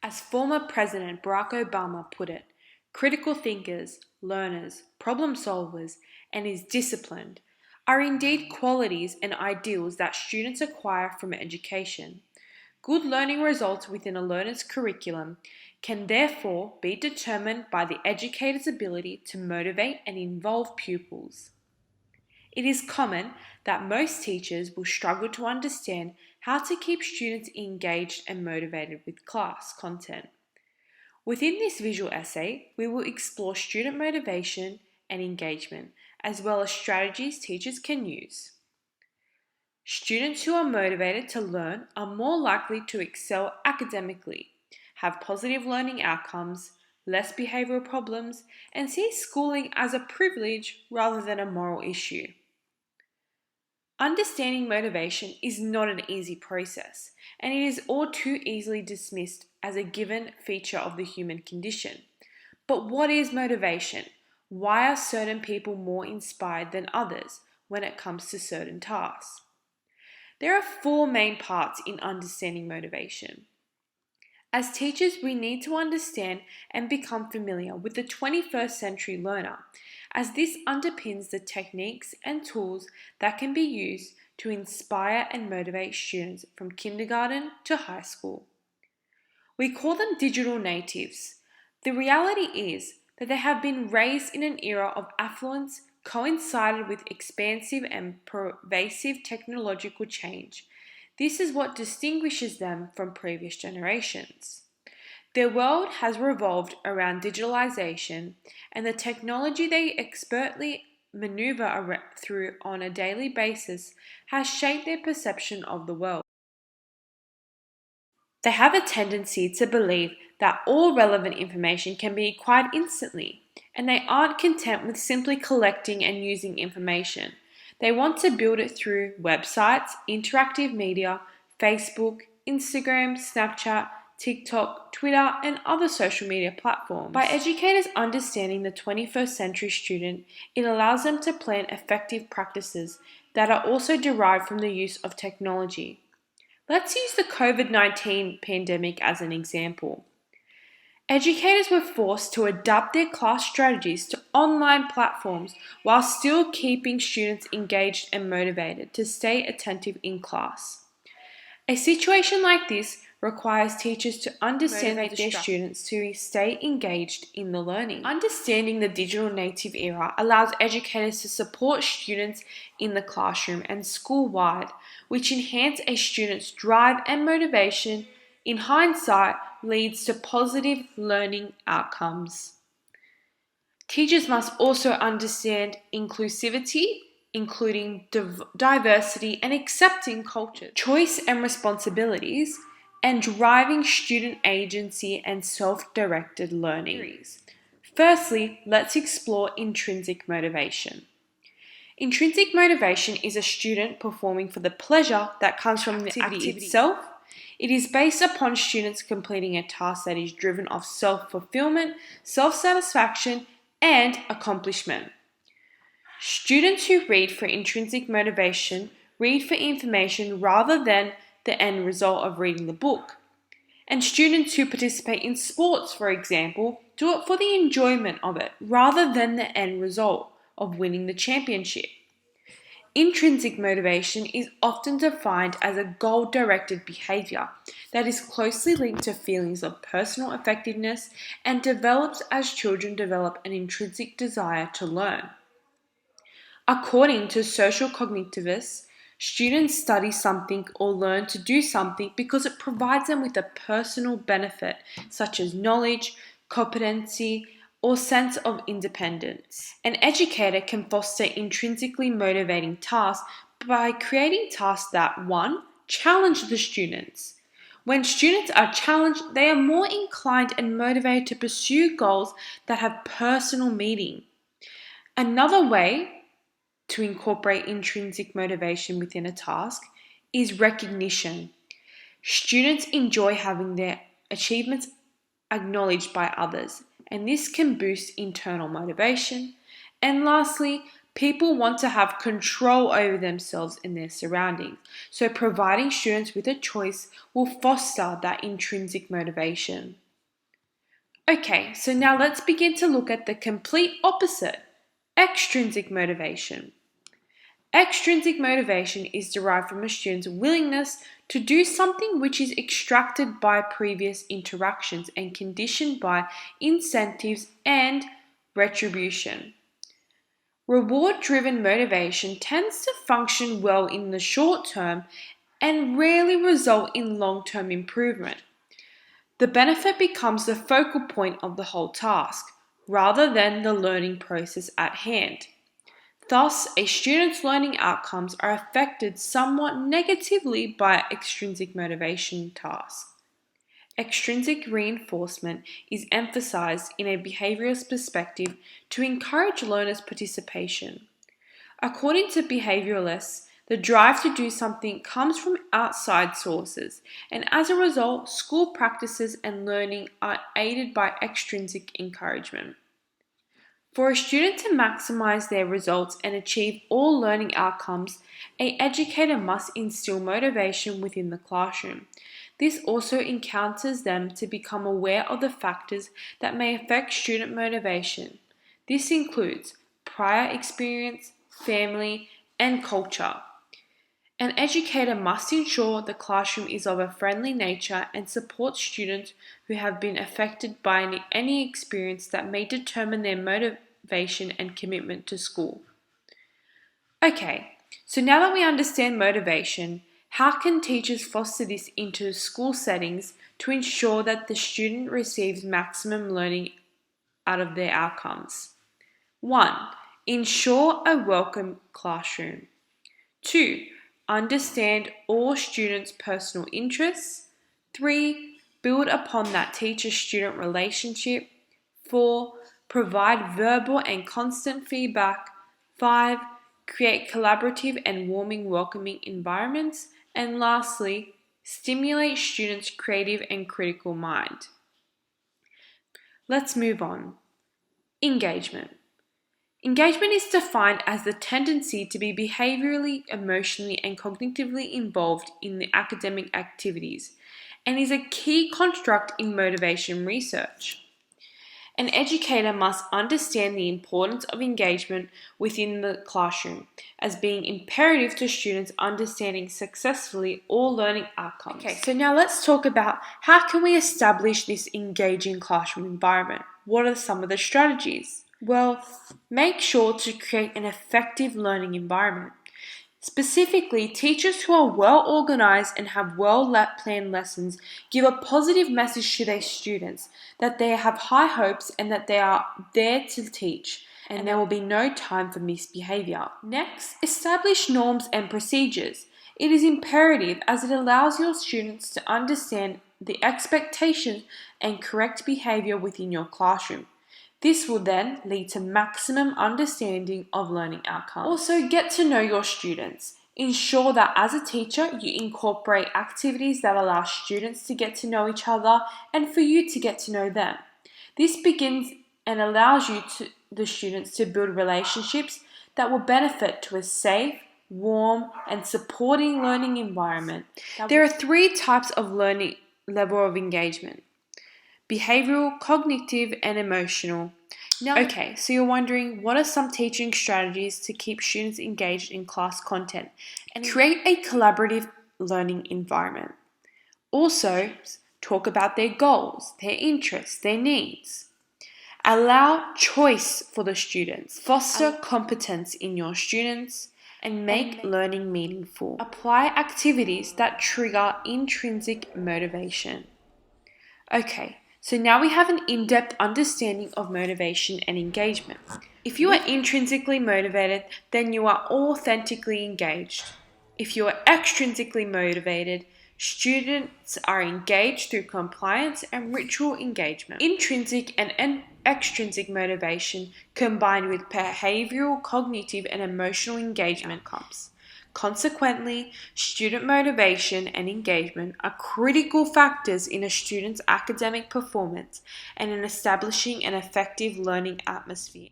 As former President Barack Obama put it, critical thinkers, learners, problem solvers, and is disciplined are indeed qualities and ideals that students acquire from education. Good learning results within a learner's curriculum can therefore be determined by the educator's ability to motivate and involve pupils. It is common that most teachers will struggle to understand how to keep students engaged and motivated with class content. Within this visual essay, we will explore student motivation and engagement, as well as strategies teachers can use. Students who are motivated to learn are more likely to excel academically, have positive learning outcomes, less behavioural problems, and see schooling as a privilege rather than a moral issue. Understanding motivation is not an easy process, and it is all too easily dismissed as a given feature of the human condition. But what is motivation? Why are certain people more inspired than others when it comes to certain tasks? There are four main parts in understanding motivation. As teachers, we need to understand and become familiar with the 21st century learner, as this underpins the techniques and tools that can be used to inspire and motivate students from kindergarten to high school. We call them digital natives. The reality is that they have been raised in an era of affluence coincided with expansive and pervasive technological change. This is what distinguishes them from previous generations. Their world has revolved around digitalization, and the technology they expertly maneuver through on a daily basis has shaped their perception of the world. They have a tendency to believe that all relevant information can be acquired instantly, and they aren't content with simply collecting and using information. They want to build it through websites, interactive media, Facebook, Instagram, Snapchat, TikTok, Twitter, and other social media platforms. By educators understanding the 21st century student, it allows them to plan effective practices that are also derived from the use of technology. Let's use the COVID-19 pandemic as an example. Educators were forced to adapt their class strategies to online platforms while still keeping students engaged and motivated to stay attentive in class. A situation like this requires teachers to understand their students to stay engaged in the learning. Understanding the digital native era allows educators to support students in the classroom and school-wide, which enhance a student's drive and motivation. In hindsight, leads to positive learning outcomes. Teachers must also understand inclusivity, including diversity and accepting culture, choice and responsibilities, and driving student agency and self-directed learning. Firstly, let's explore intrinsic motivation. Intrinsic motivation is a student performing for the pleasure that comes from the activity itself. It is based upon students completing a task that is driven off self-fulfillment, self-satisfaction, and accomplishment. Students who read for intrinsic motivation read for information rather than the end result of reading the book. And students who participate in sports, for example, do it for the enjoyment of it rather than the end result of winning the championship. Intrinsic motivation is often defined as a goal-directed behavior that is closely linked to feelings of personal effectiveness and develops as children develop an intrinsic desire to learn. According to social cognitivists, students study something or learn to do something because it provides them with a personal benefit, such as knowledge, competency, or sense of independence. An educator can foster intrinsically motivating tasks by creating tasks that 1. Challenge the students. When students are challenged, they are more inclined and motivated to pursue goals that have personal meaning. Another way to incorporate intrinsic motivation within a task is recognition. Students enjoy having their achievements acknowledged by others, and this can boost internal motivation. And lastly, People want to have control over themselves and their surroundings, so providing students with a choice will foster that intrinsic motivation. Okay, so now let's begin to look at the complete opposite, extrinsic motivation. Extrinsic motivation is derived from a student's willingness to do something which is extracted by previous interactions and conditioned by incentives and retribution. Reward-driven motivation tends to function well in the short term and rarely result in long-term improvement. The benefit becomes the focal point of the whole task, rather than the learning process at hand. Thus, a student's learning outcomes are affected somewhat negatively by extrinsic motivation tasks. Extrinsic reinforcement is emphasized in a behaviorist perspective to encourage learners' participation. According to behavioralists, the drive to do something comes from outside sources, and as a result, school practices and learning are aided by extrinsic encouragement. For a student to maximize their results and achieve all learning outcomes, an educator must instill motivation within the classroom. This also encounters them to become aware of the factors that may affect student motivation. This includes prior experience, family, and culture. An educator must ensure the classroom is of a friendly nature and supports students who have been affected by any experience that may determine their motivation and commitment to school. Okay, so now that we understand motivation, how can teachers foster this into school settings to ensure that the student receives maximum learning out of their outcomes? 1. Ensure a welcome classroom. 2. Understand all students' personal interests. 3. Build upon that teacher-student relationship. 4. Provide verbal and constant feedback. 5. Create collaborative and warming, welcoming environments. And lastly, stimulate students' creative and critical mind. Let's move on. Engagement. Engagement is defined as the tendency to be behaviorally, emotionally, and cognitively involved in the academic activities and is a key construct in motivation research. An educator must understand the importance of engagement within the classroom as being imperative to students understanding successfully all learning outcomes. Okay, so now let's talk about how can we establish this engaging classroom environment? What are some of the strategies? Well, make sure to create an effective learning environment. Specifically, teachers who are well organized and have well-planned lessons give a positive message to their students that they have high hopes and that they are there to teach, and there will be no time for misbehavior. Next, establish norms and procedures. It is imperative as it allows your students to understand the expectations and correct behavior within your classroom. This will then lead to maximum understanding of learning outcomes. Also, get to know your students. Ensure that as a teacher, you incorporate activities that allow students to get to know each other and for you to get to know them. This begins and allows the students to build relationships that will benefit to a safe, warm, and supporting learning environment. There are 3 types of learning level of engagement: behavioral, cognitive, and emotional. Now, okay, so you're wondering, what are some teaching strategies to keep students engaged in class content? And create a collaborative learning environment. Also, talk about their goals, their interests, their needs. Allow choice for the students. Foster competence in your students and make learning meaningful. Apply activities that trigger intrinsic motivation. Okay, so now we have an in-depth understanding of motivation and engagement. If you are intrinsically motivated, then you are authentically engaged. If you are extrinsically motivated, students are engaged through compliance and ritual engagement. Intrinsic and extrinsic motivation combined with behavioral, cognitive, and emotional engagement comes. Consequently, student motivation and engagement are critical factors in a student's academic performance and in establishing an effective learning atmosphere.